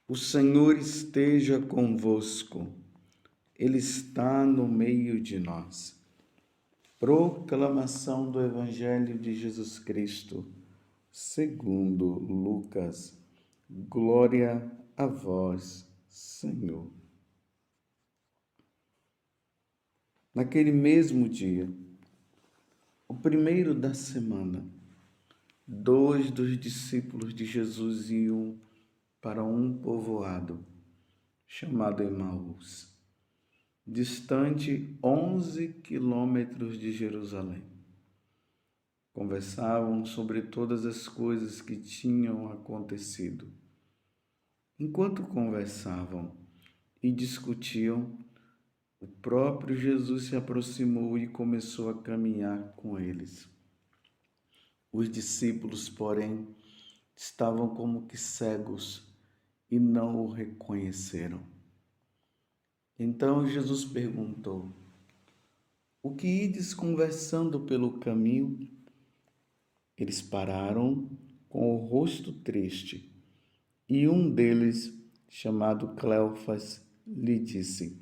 O Senhor esteja convosco, Ele está no meio de nós. Proclamação do Evangelho de Jesus Cristo, segundo Lucas. Glória a vós, Senhor. Naquele mesmo dia, o primeiro da semana, 2 dos discípulos de Jesus iam para um povoado chamado Emaús, distante 11 quilômetros de Jerusalém. Conversavam sobre todas as coisas que tinham acontecido. Enquanto conversavam e discutiam, o próprio Jesus se aproximou e começou a caminhar com eles. Os discípulos, porém, estavam como que cegos e não o reconheceram. Então Jesus perguntou: "O que ides conversando pelo caminho?" Eles pararam com o rosto triste, e um deles, chamado Cleofas, lhe disse: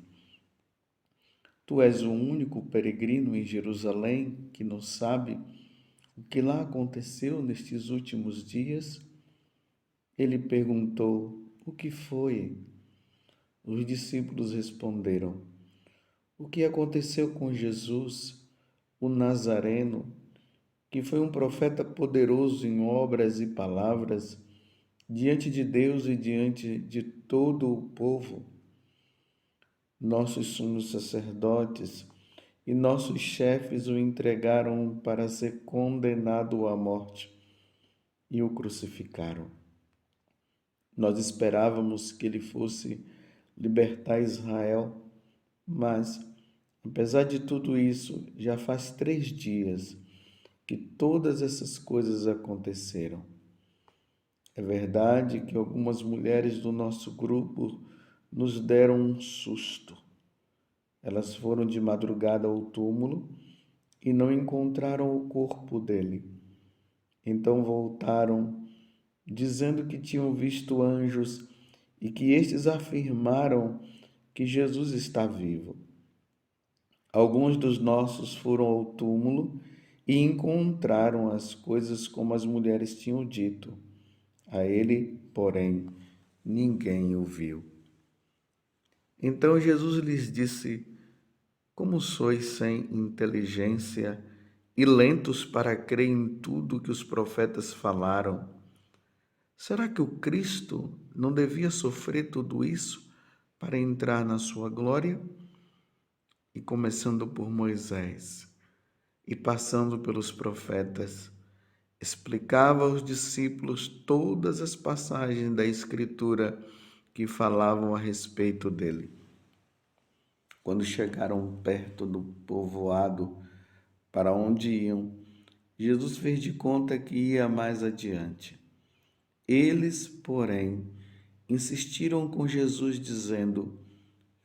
"Tu és o único peregrino em Jerusalém que não sabe o que lá aconteceu nestes últimos dias?" Ele perguntou: "O que foi?" Os discípulos responderam: "O que aconteceu com Jesus, o Nazareno, que foi um profeta poderoso em obras e palavras, diante de Deus e diante de todo o povo. Nossos sumos sacerdotes e nossos chefes o entregaram para ser condenado à morte e o crucificaram. Nós esperávamos que ele fosse libertar Israel, mas, apesar de tudo isso, já faz 3 dias que todas essas coisas aconteceram. É verdade que algumas mulheres do nosso grupo nos deram um susto. Elas foram de madrugada ao túmulo e não encontraram o corpo dele. Então voltaram, dizendo que tinham visto anjos e que estes afirmaram que Jesus está vivo. Alguns dos nossos foram ao túmulo e encontraram as coisas como as mulheres tinham dito. A ele, porém, ninguém o viu." Então Jesus lhes disse: "Como sois sem inteligência e lentos para crer em tudo que os profetas falaram? Será que o Cristo não devia sofrer tudo isso para entrar na sua glória?" E começando por Moisés e passando pelos profetas, explicava aos discípulos todas as passagens da Escritura que falavam a respeito dele. Quando chegaram perto do povoado para onde iam, Jesus fez de conta que ia mais adiante. Eles, porém, insistiram com Jesus, dizendo: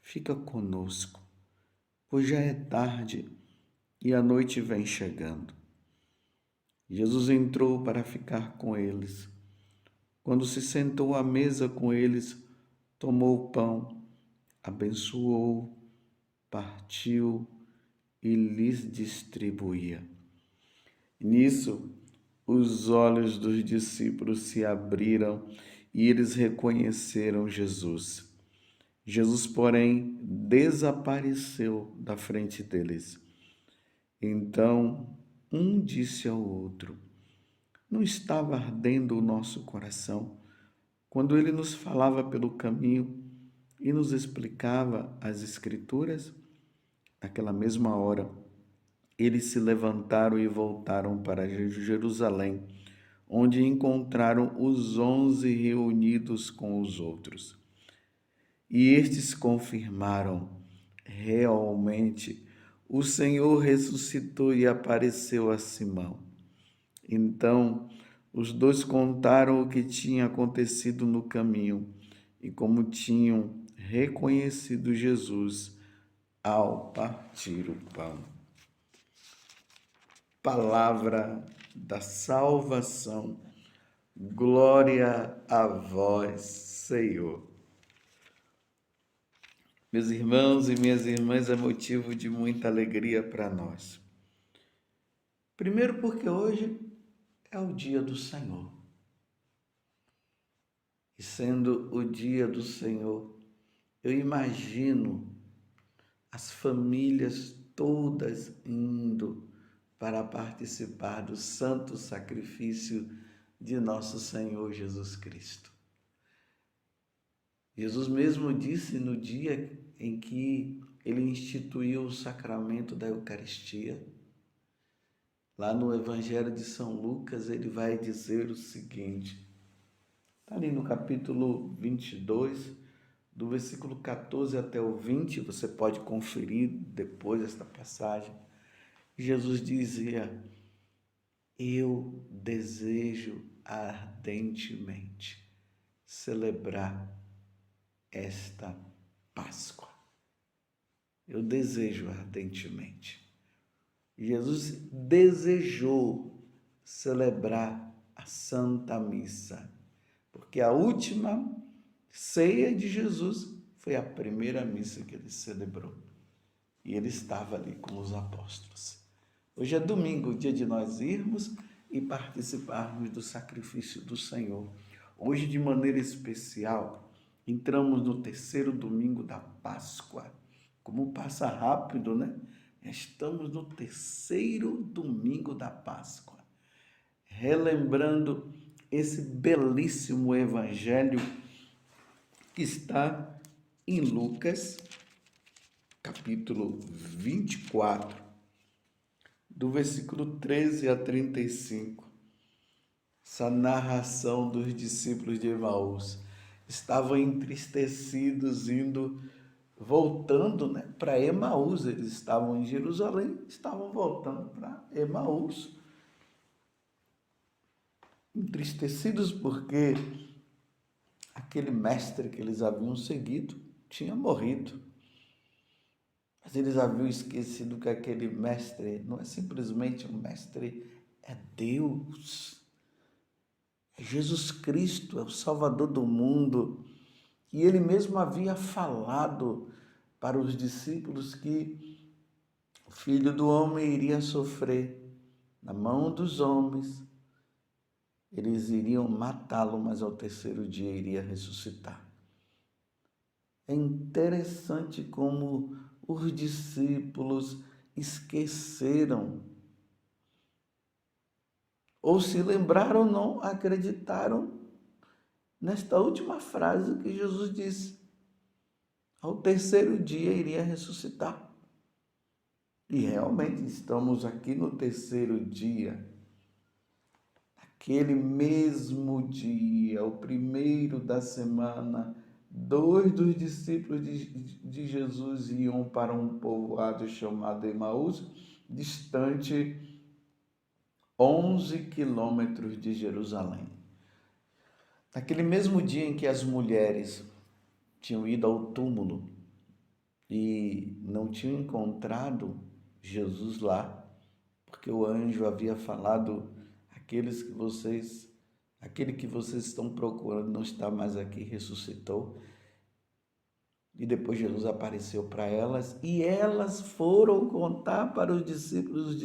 "Fica conosco, pois já é tarde e a noite vem chegando." Jesus entrou para ficar com eles. Quando se sentou à mesa com eles, tomou o pão, abençoou, partiu e lhes distribuía. Nisso, os olhos dos discípulos se abriram e eles reconheceram Jesus. Jesus, porém, desapareceu da frente deles. Então, um disse ao outro: "Não estava ardendo o nosso coração quando ele nos falava pelo caminho e nos explicava as Escrituras?" Naquela mesma hora, eles se levantaram e voltaram para Jerusalém, onde encontraram os 11 reunidos com os outros. E estes confirmaram: realmente, o Senhor ressuscitou e apareceu a Simão. Então, os dois contaram o que tinha acontecido no caminho e como tinham reconhecido Jesus ao partir o pão. Palavra da salvação. Glória a vós, Senhor. Meus irmãos e minhas irmãs, é motivo de muita alegria para nós. Primeiro, porque hoje é o dia do Senhor. E sendo o dia do Senhor, eu imagino as famílias todas indo para participar do santo sacrifício de nosso Senhor Jesus Cristo. Jesus mesmo disse no dia em que ele instituiu o sacramento da Eucaristia, lá no Evangelho de São Lucas, ele vai dizer o seguinte, está ali no capítulo 22, do versículo 14 até o 20, você pode conferir depois esta passagem. Jesus dizia: eu desejo ardentemente celebrar esta Páscoa. Eu desejo ardentemente. Jesus desejou celebrar a Santa Missa, porque a última ceia de Jesus foi a primeira missa que ele celebrou. E ele estava ali com os apóstolos. Hoje é domingo, dia de nós irmos e participarmos do sacrifício do Senhor. Hoje, de maneira especial, entramos no terceiro domingo da Páscoa. Como passa rápido, né? Estamos no terceiro domingo da Páscoa, relembrando esse belíssimo evangelho que está em Lucas, capítulo 24, do versículo 13 a 35. Essa narração dos discípulos de Emaús. Estavam entristecidos, voltando, né, para Emaús. Eles estavam em Jerusalém, estavam voltando para Emaús. Entristecidos porque aquele mestre que eles haviam seguido tinha morrido. Mas eles haviam esquecido que aquele mestre não é simplesmente um mestre, é Deus. É Jesus Cristo, é o Salvador do mundo. E ele mesmo havia falado para os discípulos que o Filho do Homem iria sofrer na mão dos homens. Eles iriam matá-lo, mas ao terceiro dia iria ressuscitar. É interessante como os discípulos esqueceram, ou se lembraram, não acreditaram nesta última frase que Jesus disse. Ao terceiro dia iria ressuscitar. E realmente estamos aqui no terceiro dia. Aquele mesmo dia, o primeiro da semana, 2 dos discípulos de Jesus iam para um povoado chamado Emaús, distante 11 quilômetros de Jerusalém. Naquele mesmo dia em que as mulheres tinham ido ao túmulo e não tinham encontrado Jesus lá, porque o anjo havia falado, aquele que vocês estão procurando não está mais aqui, ressuscitou. E depois Jesus apareceu para elas e elas foram contar para os discípulos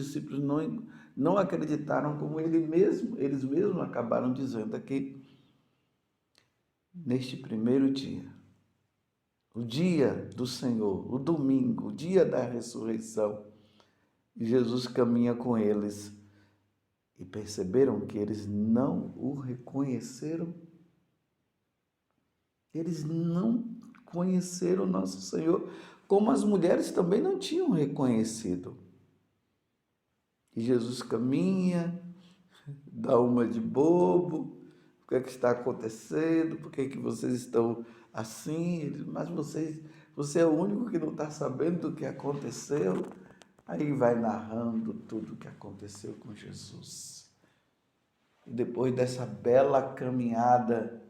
não acreditaram, como eles mesmos acabaram dizendo aqui. Neste primeiro dia, o dia do Senhor, o domingo, o dia da ressurreição, Jesus caminha com eles e perceberam que eles não o reconheceram. Eles não conheceram o nosso Senhor, como as mulheres também não tinham reconhecido. E Jesus caminha, dá uma de bobo. O que é que está acontecendo? Por que é que vocês estão assim? Ele diz, mas você é o único que não está sabendo do que aconteceu. Aí vai narrando tudo o que aconteceu com Jesus. E depois dessa bela caminhada,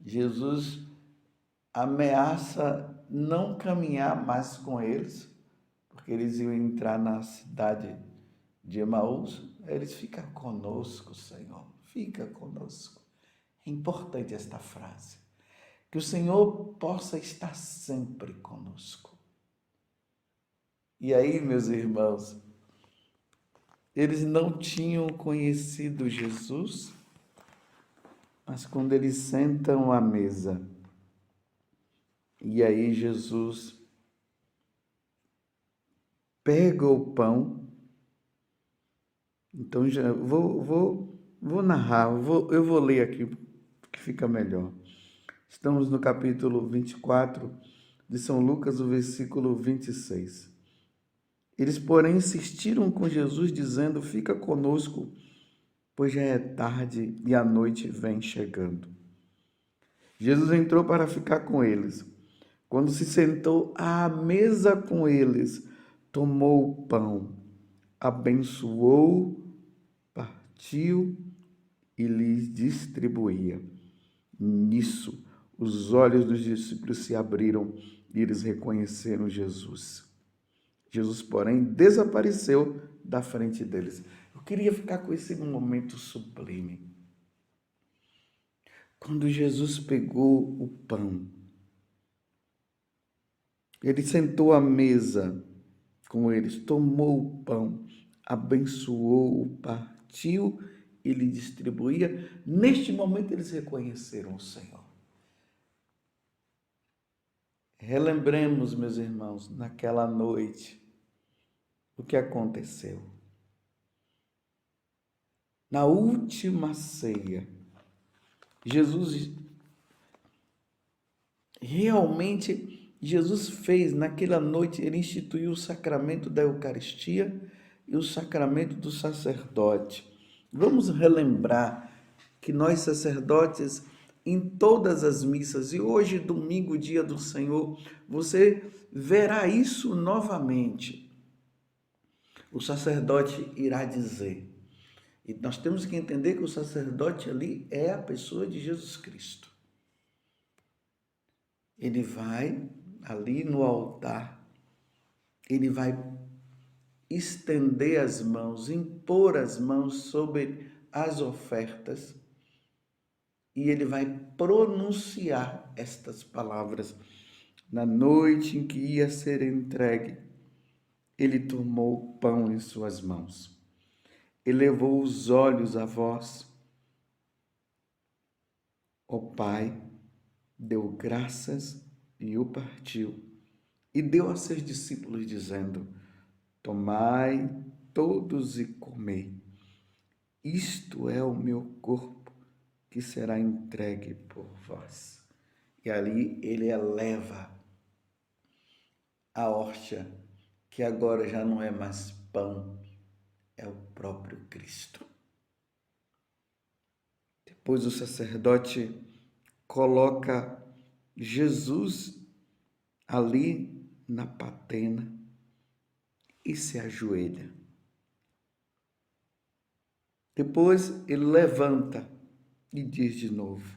Jesus ameaça não caminhar mais com eles, porque eles iam entrar na cidade de Emaús. Eles ficam conosco, Senhor, fica conosco. É importante esta frase. Que o Senhor possa estar sempre conosco. E aí, meus irmãos, eles não tinham conhecido Jesus, mas quando eles sentam à mesa, e aí Jesus pega o pão. Então já vou narrar, eu vou ler aqui que fica melhor. Estamos no capítulo 24 de São Lucas, o versículo 26. Eles, porém, insistiram com Jesus, dizendo: fica conosco, pois já é tarde e a noite vem chegando. Jesus entrou para ficar com eles. Quando se sentou à mesa com eles, tomou o pão, abençoou, partiu e lhes distribuía. Nisso, os olhos dos discípulos se abriram e eles reconheceram Jesus. Jesus, porém, desapareceu da frente deles. Eu queria ficar com esse momento sublime. Quando Jesus pegou o pão, ele sentou à mesa com eles, tomou o pão, abençoou, partiu e lhe distribuía. Neste momento eles reconheceram o Senhor. Relembremos, meus irmãos, naquela noite, o que aconteceu. Na última ceia, Jesus fez, naquela noite, ele instituiu o sacramento da Eucaristia e o sacramento do sacerdote. Vamos relembrar que nós sacerdotes, em todas as missas, e hoje, domingo, dia do Senhor, você verá isso novamente. O sacerdote irá dizer, e nós temos que entender que o sacerdote ali é a pessoa de Jesus Cristo. Ele vai ali no altar, ele vai estender as mãos, impor as mãos sobre as ofertas e ele vai pronunciar estas palavras. Na noite em que ia ser entregue, ele tomou o pão em suas mãos, elevou os olhos a vós, ó Pai, deu graças e o partiu, e deu a seus discípulos, dizendo: tomai todos e comei, isto é o meu corpo, que será entregue por vós. E ali ele eleva a hóstia, que agora já não é mais pão, é o próprio Cristo. Depois o sacerdote coloca Jesus ali na patena e se ajoelha. Depois ele levanta e diz de novo,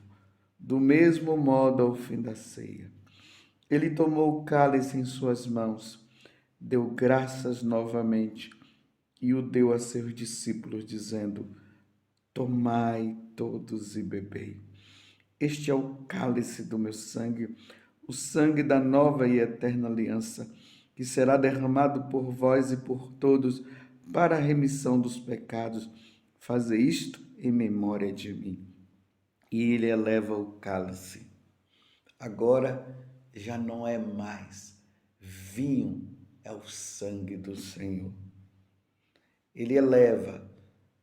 do mesmo modo ao fim da ceia. Ele tomou o cálice em suas mãos, deu graças novamente e o deu a seus discípulos, dizendo: tomai todos e bebei. Este é o cálice do meu sangue, o sangue da nova e eterna aliança, que será derramado por vós e por todos para a remissão dos pecados. Faze isto em memória de mim. E ele eleva o cálice. Agora já não é mais vinho, é o sangue do Senhor. Ele eleva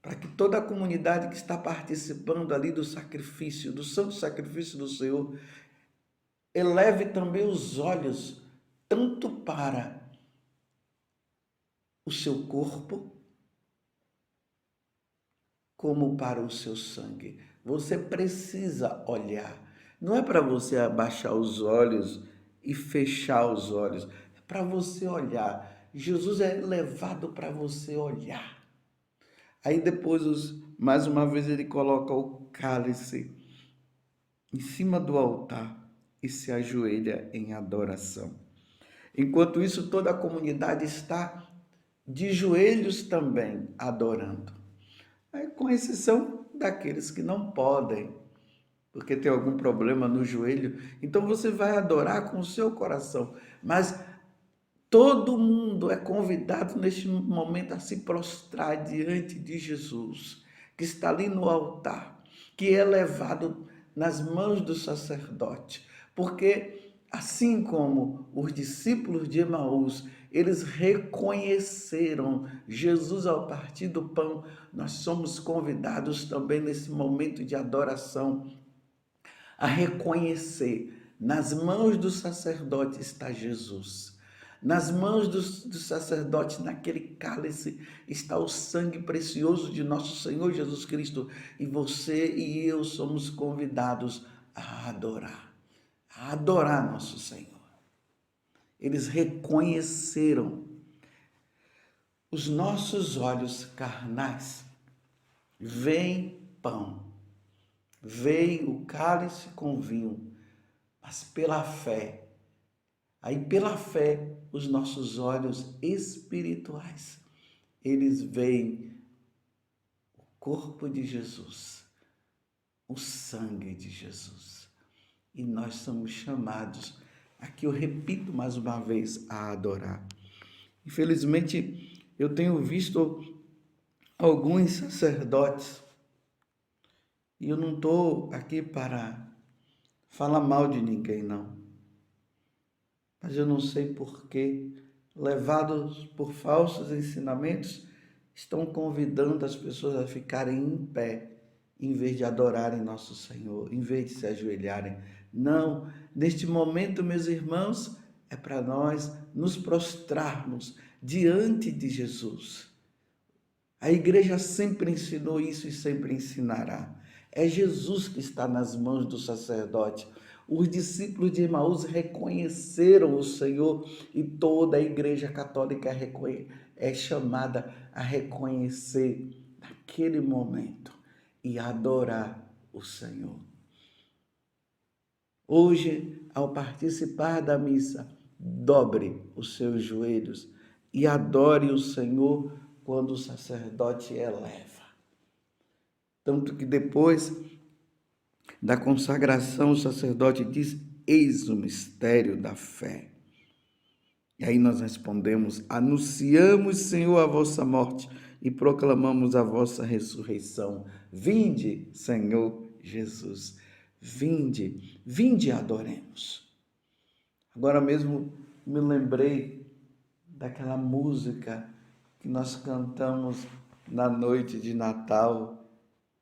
para que toda a comunidade que está participando ali do sacrifício, do santo sacrifício do Senhor, eleve também os olhos tanto para o seu corpo como para o seu sangue. Você precisa olhar. Não é para você abaixar os olhos e fechar os olhos. É para você olhar. Jesus é levado para você olhar. Aí depois, mais uma vez, ele coloca o cálice em cima do altar e se ajoelha em adoração. Enquanto isso, toda a comunidade está de joelhos também adorando. Aí, com exceção daqueles que não podem porque tem algum problema no joelho. Então você vai adorar com o seu coração. Mas todo mundo é convidado neste momento a se prostrar diante de Jesus, que está ali no altar, que é levado nas mãos do sacerdote. Porque assim como os discípulos de Emaús, eles reconheceram Jesus ao partir do pão, nós somos convidados também nesse momento de adoração a reconhecer, nas mãos do sacerdote está Jesus. Nas mãos do sacerdote, naquele cálice, está o sangue precioso de nosso Senhor Jesus Cristo. E você e eu somos convidados a adorar nosso Senhor. Eles reconheceram. Os nossos olhos carnais veem pão, veem o cálice com vinho, mas pela fé. Aí pela fé, os nossos olhos espirituais, eles veem o corpo de Jesus, o sangue de Jesus. E nós somos chamados, aqui eu repito mais uma vez, a adorar. Infelizmente, eu tenho visto alguns sacerdotes, e eu não estou aqui para falar mal de ninguém, não. Mas eu não sei por que, levados por falsos ensinamentos, estão convidando as pessoas a ficarem em pé, em vez de adorarem nosso Senhor, em vez de se ajoelharem. Não, neste momento, meus irmãos, é para nós nos prostrarmos diante de Jesus. A igreja sempre ensinou isso e sempre ensinará. É Jesus que está nas mãos do sacerdote. Os discípulos de Emaús reconheceram o Senhor e toda a igreja católica é chamada a reconhecer naquele momento e adorar o Senhor. Hoje, ao participar da missa, dobre os seus joelhos e adore o Senhor quando o sacerdote eleva. Tanto que depois da consagração, o sacerdote diz: eis o mistério da fé. E aí nós respondemos: anunciamos, Senhor, a vossa morte e proclamamos a vossa ressurreição. Vinde, Senhor Jesus, vinde, vinde e adoremos. Agora mesmo me lembrei daquela música que nós cantamos na noite de Natal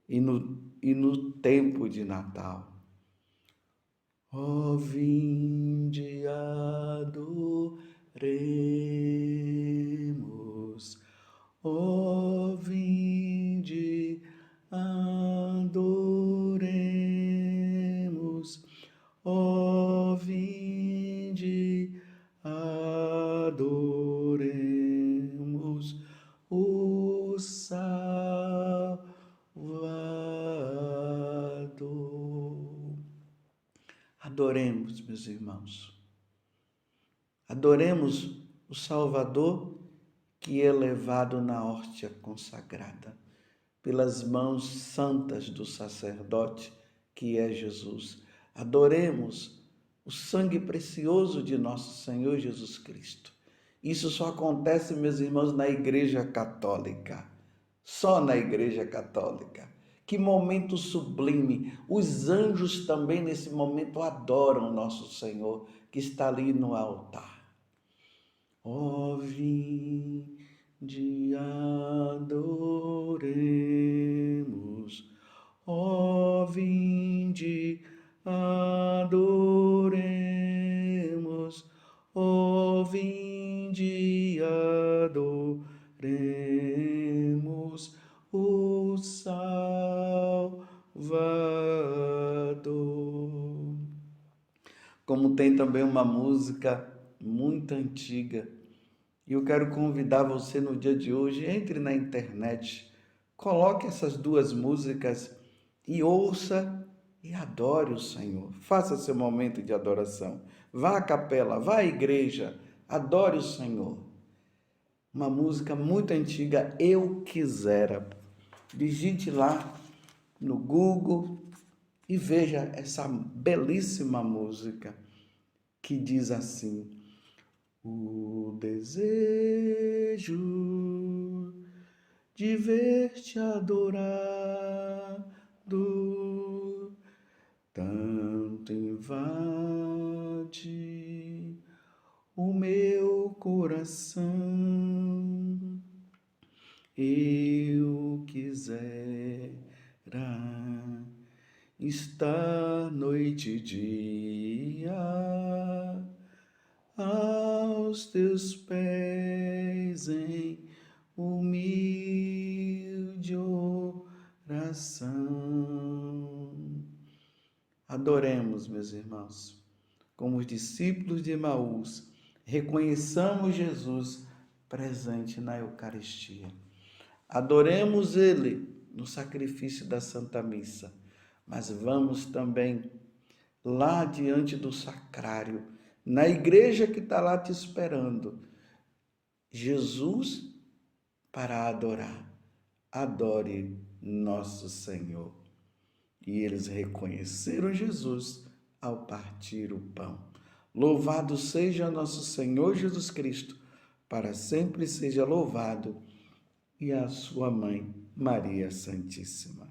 e no tempo de Natal. Ó, vinde adoremos, ó, vinde adoremos, ó, vinde adoremos o Salvador. Adoremos, meus irmãos. Adoremos o Salvador que é levado na hóstia consagrada pelas mãos santas do sacerdote que é Jesus. Adoremos o sangue precioso de nosso Senhor Jesus Cristo. Isso só acontece, meus irmãos, na Igreja Católica. Só na Igreja Católica. Que momento sublime! Os anjos também nesse momento adoram nosso Senhor, que está ali no altar. Ó, vinde adoremos, ó, vinde adoremos, ó, vinde adoremos o Salvador. Como tem também uma música muito antiga, e eu quero convidar você no dia de hoje, entre na internet, coloque essas duas músicas e ouça e adore o Senhor. Faça seu momento de adoração. Vá à capela, vá à igreja, adore o Senhor. Uma música muito antiga, Eu Quisera. Digite lá no Google E veja essa belíssima música que diz assim: o desejo de ver-te adorado tanto invade o meu coração. Eu quisera estar noite e dia aos teus pés em humilde oração. Adoremos, meus irmãos, como os discípulos de Emaús, reconheçamos Jesus presente na Eucaristia. Adoremos Ele no sacrifício da Santa Missa, mas vamos também lá diante do sacrário, na igreja que está lá te esperando, Jesus para adorar. Adore nosso Senhor. E eles reconheceram Jesus ao partir o pão. Louvado seja nosso Senhor Jesus Cristo, para sempre seja louvado, e a sua mãe, Maria Santíssima.